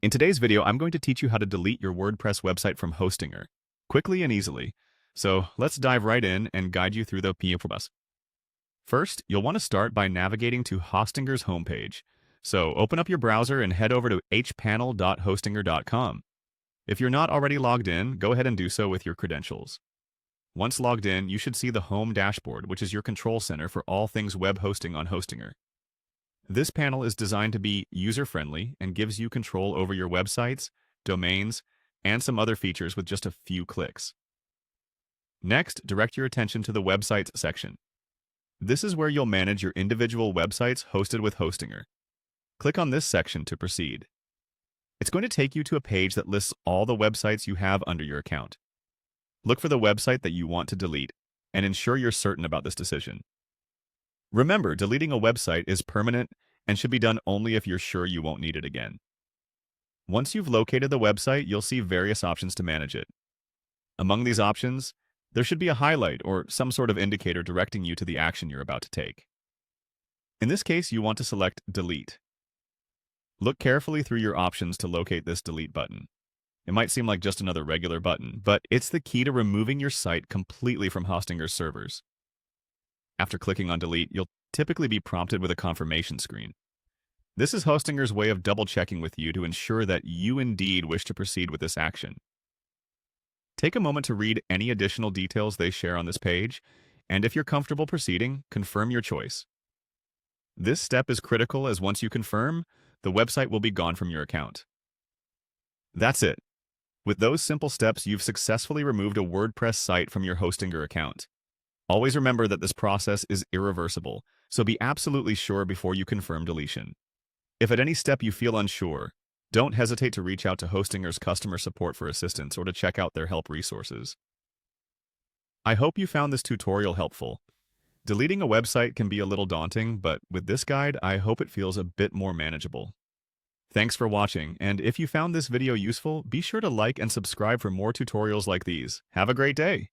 In today's video, I'm going to teach you how to delete your WordPress website from Hostinger, quickly and easily. So let's dive right in and guide you through the process. First, you'll want to start by navigating to Hostinger's homepage. So open up your browser and head over to hpanel.hostinger.com. If you're not already logged in, go ahead and do so with your credentials. Once logged in, you should see the Home dashboard, which is your control center for all things web hosting on Hostinger. This panel is designed to be user-friendly and gives you control over your websites, domains, and some other features with just a few clicks. Next, direct your attention to the Websites section. This is where you'll manage your individual websites hosted with Hostinger. Click on this section to proceed. It's going to take you to a page that lists all the websites you have under your account. Look for the website that you want to delete and ensure you're certain about this decision. Remember, deleting a website is permanent and should be done only if you're sure you won't need it again. Once you've located the website, you'll see various options to manage it. Among these options, there should be a highlight or some sort of indicator directing you to the action you're about to take. In this case, you want to select Delete. Look carefully through your options to locate this Delete button. It might seem like just another regular button, but it's the key to removing your site completely from Hostinger's servers. After clicking on Delete, you'll typically be prompted with a confirmation screen. This is Hostinger's way of double-checking with you to ensure that you indeed wish to proceed with this action. Take a moment to read any additional details they share on this page, and if you're comfortable proceeding, confirm your choice. This step is critical as once you confirm, the website will be gone from your account. That's it. With those simple steps, you've successfully removed a WordPress site from your Hostinger account. Always remember that this process is irreversible, so be absolutely sure before you confirm deletion. If at any step you feel unsure, don't hesitate to reach out to Hostinger's customer support for assistance or to check out their help resources. I hope you found this tutorial helpful. Deleting a website can be a little daunting, but with this guide, I hope it feels a bit more manageable. Thanks for watching, and if you found this video useful, be sure to like and subscribe for more tutorials like these. Have a great day!